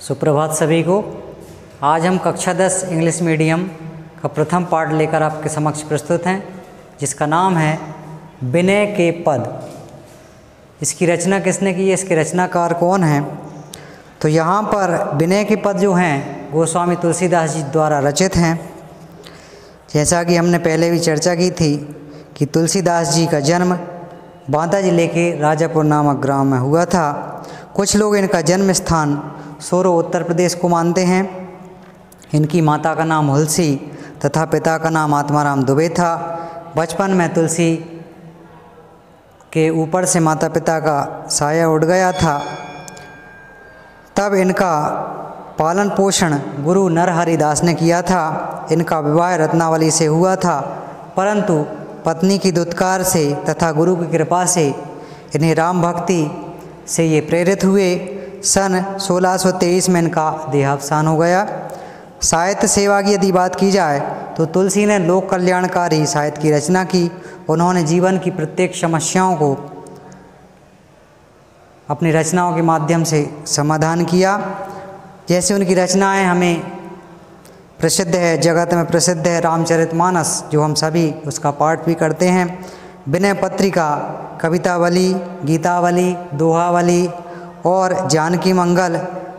सुप्रभात सभी को। आज हम कक्षा 10 इंग्लिश मीडियम का प्रथम पाठ लेकर आपके समक्ष प्रस्तुत हैं, जिसका नाम है विनय के पद। इसकी रचना किसने की है, इसके रचनाकार कौन हैं? तो यहाँ पर विनय के पद जो हैं गोस्वामी तुलसीदास जी द्वारा रचित हैं। जैसा कि हमने पहले भी चर्चा की थी कि तुलसीदास जी का जन्म बांदा जिले के राजापुर नामक ग्राम में हुआ था। कुछ लोग इनका जन्म स्थान सोरो उत्तर प्रदेश को मानते हैं। इनकी माता का नाम हुलसी तथा पिता का नाम आत्माराम दुबे था। बचपन में तुलसी के ऊपर से माता पिता का साया उड़ गया था। तब इनका पालन पोषण गुरु नरहरिदास ने किया था। इनका विवाह रत्नावली से हुआ था, परंतु पत्नी की दुत्कार से तथा गुरु की कृपा से इन्हें राम भक्ति से ये प्रेरित हुए। सन 1623 में इनका देहावसान हो गया। साहित्य सेवा की यदि बात की जाए तो तुलसी ने लोक कल्याणकारी साहित्य की रचना की। उन्होंने जीवन की प्रत्येक समस्याओं को अपनी रचनाओं के माध्यम से समाधान किया। जैसे उनकी रचनाएं हमें प्रसिद्ध है, जगत में प्रसिद्ध है रामचरितमानस, जो हम सभी उसका पाठ भी करते हैं। विनय पत्रिका, कवितावली, गीतावली, दोहावली और जानकी मंगल,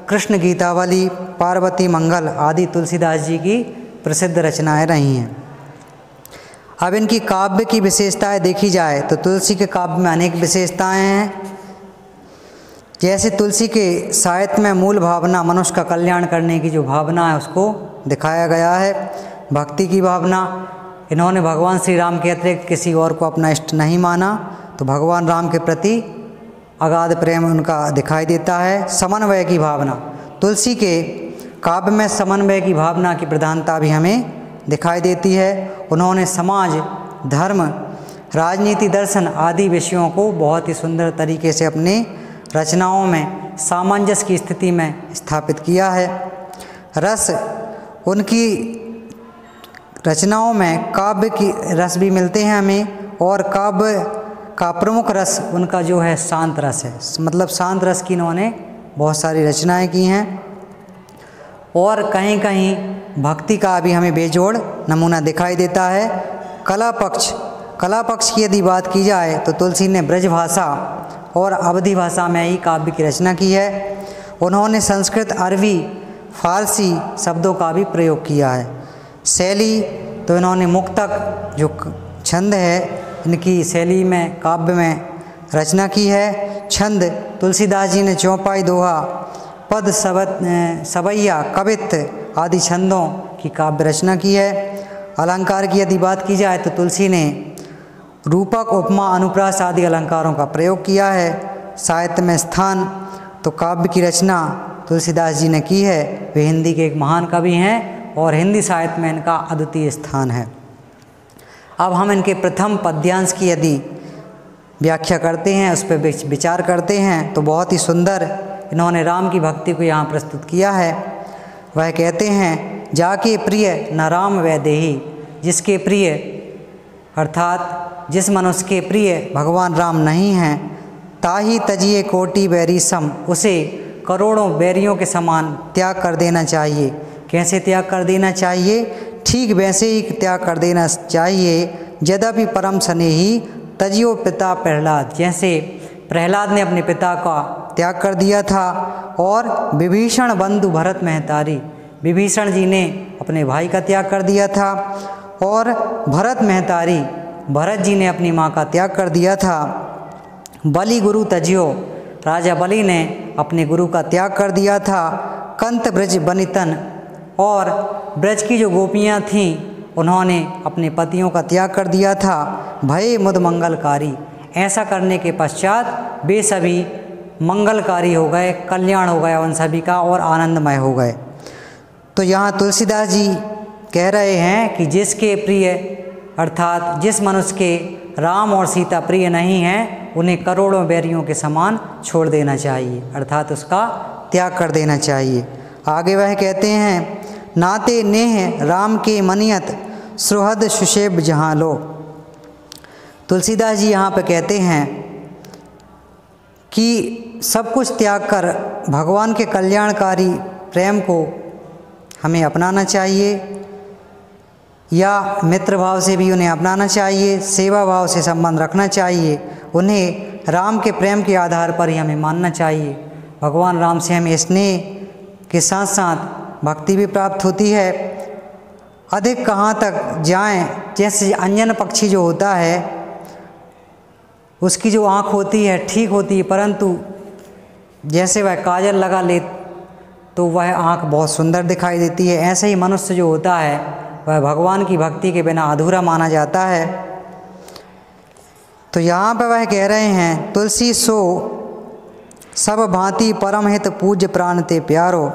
कृष्ण गीतावली, पार्वती मंगल आदि तुलसीदास जी की प्रसिद्ध रचनाएं रही हैं। अब इनकी काव्य की विशेषताएं देखी जाए तो तुलसी के काव्य में अनेक विशेषताएं हैं। जैसे तुलसी के साहित्य में मूल भावना मनुष्य का कल्याण करने की जो भावना है उसको दिखाया गया है। भक्ति की भावना, इन्होंने भगवान श्री राम के अतिरिक्त किसी और को अपना इष्ट नहीं माना, तो भगवान राम के प्रति अगाध प्रेम उनका दिखाई देता है। समन्वय की भावना, तुलसी के काव्य में समन्वय की भावना की प्रधानता भी हमें दिखाई देती है। उन्होंने समाज, धर्म, राजनीति, दर्शन आदि विषयों को बहुत ही सुंदर तरीके से अपने रचनाओं में सामंजस्य की स्थिति में स्थापित किया है। रस, उनकी रचनाओं में काव्य की रस भी मिलते हैं हमें, और काव्य का प्रमुख रस उनका जो है शांत रस है। मतलब शांत रस की इन्होंने बहुत सारी रचनाएं की हैं। और कहीं कहीं भक्ति का भी हमें बेजोड़ नमूना दिखाई देता है। कला पक्ष की यदि बात की जाए तो तुलसी ने ब्रज भाषा और अवधी भाषा में ही काव्य की रचना की है। उन्होंने संस्कृत, अरबी, फारसी शब्दों का भी प्रयोग किया है। शैली, तो इन्होंने मुक्तक जो छंद है इनकी शैली में काव्य में रचना की है। छंद, तुलसीदास जी ने चौपाई, दोहा, पद, सवैया, कवित्त आदि छंदों की काव्य रचना की है। अलंकार की यदि बात की जाए तो तुलसी ने रूपक, उपमा, अनुप्रास आदि अलंकारों का प्रयोग किया है। साहित्य में स्थान, तो काव्य की रचना तुलसीदास जी ने की है। वे हिंदी के एक महान कवि हैं और हिंदी साहित्य में इनका अद्वितीय स्थान है। अब हम इनके प्रथम पद्यांश की यदि व्याख्या करते हैं, उस पर विचार करते हैं, तो बहुत ही सुंदर इन्होंने राम की भक्ति को यहाँ प्रस्तुत किया है। वह कहते हैं, जाके प्रिय न राम वै देही, जिसके प्रिय अर्थात जिस मनुष्य के प्रिय भगवान राम नहीं हैं, ताही तजिए कोटि बैरी सम, उसे करोड़ों बैरियों के समान त्याग कर देना चाहिए। कैसे त्याग कर देना चाहिए? ठीक वैसे ही त्याग कर देना चाहिए। यद्यपि परम स्नेही तजियो पिता प्रहलाद, जैसे प्रहलाद ने अपने पिता का त्याग कर दिया था। और विभीषण बंधु भरत महतारी, विभीषण जी ने अपने भाई का त्याग कर दिया था। और भरत महतारी, भरत जी ने अपनी माँ का त्याग कर दिया था। बलि गुरु तजियो, राजा बलि ने अपने गुरु का त्याग कर दिया था। कंत ब्रज बनितन, और ब्रज की जो गोपियाँ थीं उन्होंने अपने पतियों का त्याग कर दिया था। भय मुद मंगलकारी, ऐसा करने के पश्चात वे सभी मंगलकारी हो गए, कल्याण हो गया उन सभी का और आनंदमय हो गए। तो यहाँ तुलसीदास जी कह रहे हैं कि जिसके प्रिय अर्थात जिस मनुष्य के राम और सीता प्रिय नहीं हैं, उन्हें करोड़ों बैरियों के समान छोड़ देना चाहिए, अर्थात उसका त्याग कर देना चाहिए। आगे वह कहते हैं, नाते नेह राम के मनियत सुहृद सुशेब जहाँ लो। तुलसीदास जी यहाँ पे कहते हैं कि सब कुछ त्याग कर भगवान के कल्याणकारी प्रेम को हमें अपनाना चाहिए या मित्र भाव से भी उन्हें अपनाना चाहिए, सेवा भाव से संबंध रखना चाहिए। उन्हें राम के प्रेम के आधार पर ही हमें मानना चाहिए। भगवान राम से हमें स्नेह के साथ साथ भक्ति भी प्राप्त होती है। अधिक कहाँ तक जाएं, जैसे अंजन पक्षी जो होता है उसकी जो आँख होती है ठीक होती है, परंतु जैसे वह काजल लगा ले तो वह आँख बहुत सुंदर दिखाई देती है। ऐसे ही मनुष्य जो होता है वह भगवान की भक्ति के बिना अधूरा माना जाता है। तो यहाँ पर वह कह रहे हैं, तुलसी सो सब भांति परम हित पूज्य प्राण ते प्यारो,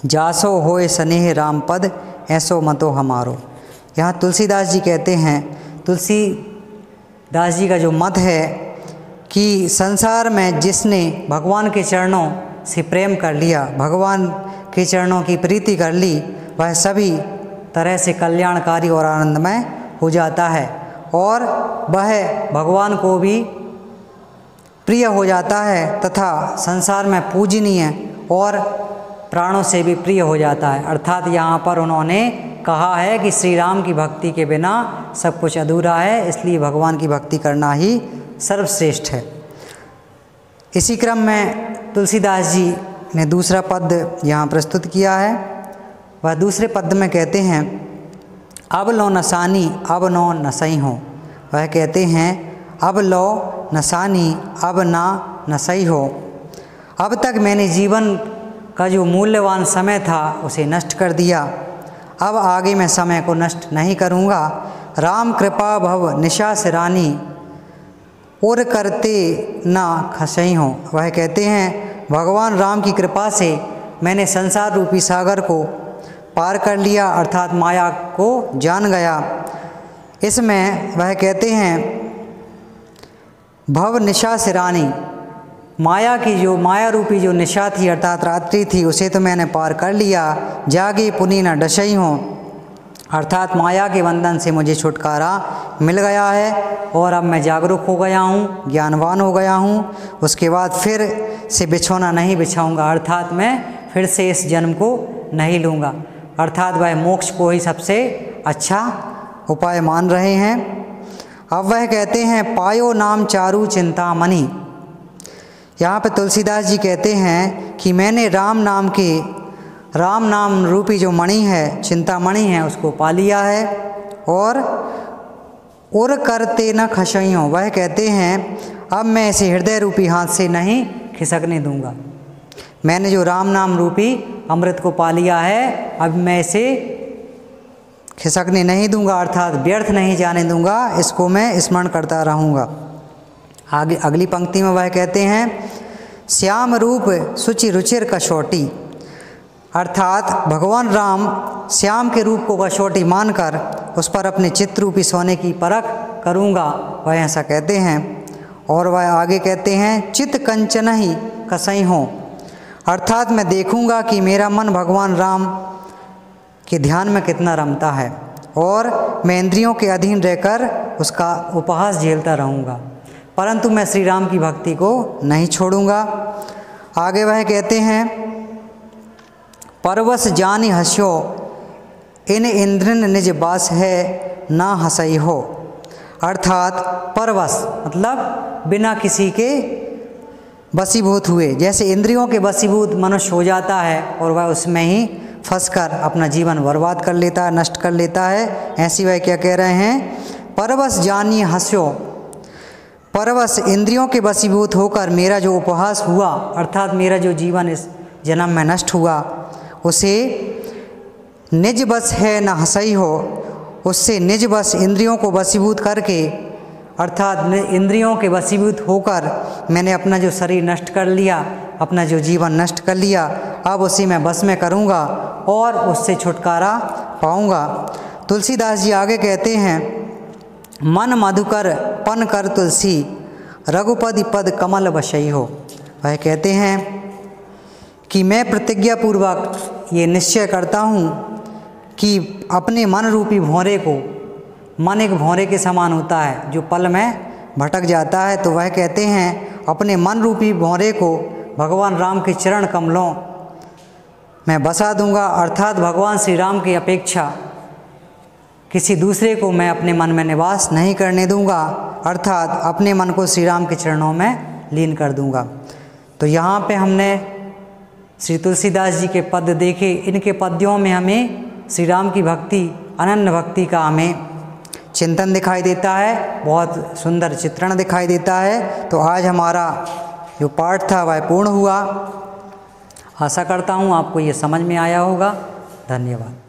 जासो होए स्नेह राम पद ऐसो मतो हमारो। यहाँ तुलसीदास जी कहते हैं, तुलसीदास जी का जो मत है कि संसार में जिसने भगवान के चरणों से प्रेम कर लिया, भगवान के चरणों की प्रीति कर ली, वह सभी तरह से कल्याणकारी और आनंदमय हो जाता है और वह भगवान को भी प्रिय हो जाता है तथा संसार में पूजनीय और प्राणों से भी प्रिय हो जाता है। अर्थात यहाँ पर उन्होंने कहा है कि श्री राम की भक्ति के बिना सब कुछ अधूरा है, इसलिए भगवान की भक्ति करना ही सर्वश्रेष्ठ है। इसी क्रम में तुलसीदास जी ने दूसरा पद यहाँ प्रस्तुत किया है। वह दूसरे पद में कहते हैं, अब लो नसानी अब नो नसई हो। वह कहते हैं, अब लो नसानी अब ना नसई हो। अब तक मैंने जीवन का जो मूल्यवान समय था उसे नष्ट कर दिया, अब आगे मैं समय को नष्ट नहीं करूँगा। राम कृपा भव निशा सिरानी और करते ना खसई हो। वह कहते हैं, भगवान राम की कृपा से मैंने संसार रूपी सागर को पार कर लिया, अर्थात माया को जान गया। इसमें वह कहते हैं, भव निशा सिरानी, माया की जो माया रूपी जो निशा थी अर्थात रात्रि थी उसे तो मैंने पार कर लिया। जागे पुनी न डशई हो, अर्थात माया के बंधन से मुझे छुटकारा मिल गया है और अब मैं जागरूक हो गया हूँ, ज्ञानवान हो गया हूँ। उसके बाद फिर से बिछौना नहीं बिछाऊँगा, अर्थात मैं फिर से इस जन्म को नहीं लूँगा। अर्थात वह मोक्ष को ही सबसे अच्छा उपाय मान रहे हैं। अब वह कहते हैं, पायो नाम चारु चिंतामणि। यहाँ पे तुलसीदास जी कहते हैं कि मैंने राम नाम रूपी जो मणि है, चिंतामणि है, उसको पा लिया है और उर करते न खसई हो। वह कहते हैं, अब मैं इसे हृदय रूपी हाथ से नहीं खिसकने दूंगा। मैंने जो राम नाम रूपी अमृत को पा लिया है, अब मैं इसे खिसकने नहीं दूंगा, अर्थात व्यर्थ नहीं जाने दूंगा, इसको मैं स्मरण करता रहूँगा। आगे अगली पंक्ति में वह कहते हैं, श्याम रूप सुचि रुचिर कसौटी, अर्थात भगवान राम श्याम के रूप को कसौटी मानकर उस पर अपने चित्त रूपी सोने की परख करूँगा, वह ऐसा कहते हैं। और वह आगे कहते हैं, चित्त कंचन ही कसई हो, अर्थात मैं देखूँगा कि मेरा मन भगवान राम के ध्यान में कितना रमता है और मैं इंद्रियों के अधीन रहकर उसका उपहास झेलता रहूँगा, परंतु मैं श्री राम की भक्ति को नहीं छोड़ूंगा। आगे वह कहते हैं, परवश जानी हस्यो इन इंद्रन निज बास है ना हसई हो, अर्थात परवश मतलब बिना किसी के वशीभूत हुए, जैसे इंद्रियों के वशीभूत मनुष्य हो जाता है और वह उसमें ही फंसकर अपना जीवन बर्बाद कर लेता है, नष्ट कर लेता है। ऐसी वह क्या कह रहे हैं, परवश जानी हस्यो, परवश इंद्रियों के वशीभूत होकर मेरा जो उपहास हुआ, अर्थात मेरा जो जीवन इस जन्म में नष्ट हुआ, उसे निज बस है न हसई हो, उससे निज बस इंद्रियों को वशीभूत करके, अर्थात इंद्रियों के वशीभूत होकर मैंने अपना जो शरीर नष्ट कर लिया, अपना जो जीवन नष्ट कर लिया, अब उसी मैं बस में करूँगा और उससे छुटकारा पाऊँगा। तुलसीदास जी आगे कहते हैं, मन मधुकर पन कर तुलसी रघुपति पद कमल बशई हो। वह कहते हैं कि मैं प्रतिज्ञा पूर्वक ये निश्चय करता हूँ कि अपने मन रूपी भौरे को, मन एक भौरे के समान होता है जो पल में भटक जाता है, तो वह कहते हैं अपने मन रूपी भौरे को भगवान राम के चरण कमलों मैं बसा दूंगा, अर्थात भगवान श्री राम की अपेक्षा किसी दूसरे को मैं अपने मन में निवास नहीं करने दूंगा, अर्थात अपने मन को श्री राम के चरणों में लीन कर दूंगा। तो यहाँ पे हमने श्री तुलसीदास जी के पद देखे। इनके पद्यों में हमें श्री राम की भक्ति, अनन्य भक्ति का हमें चिंतन दिखाई देता है, बहुत सुंदर चित्रण दिखाई देता है। तो आज हमारा जो पाठ था वह पूर्ण हुआ। आशा करता हूँ आपको ये समझ में आया होगा। धन्यवाद।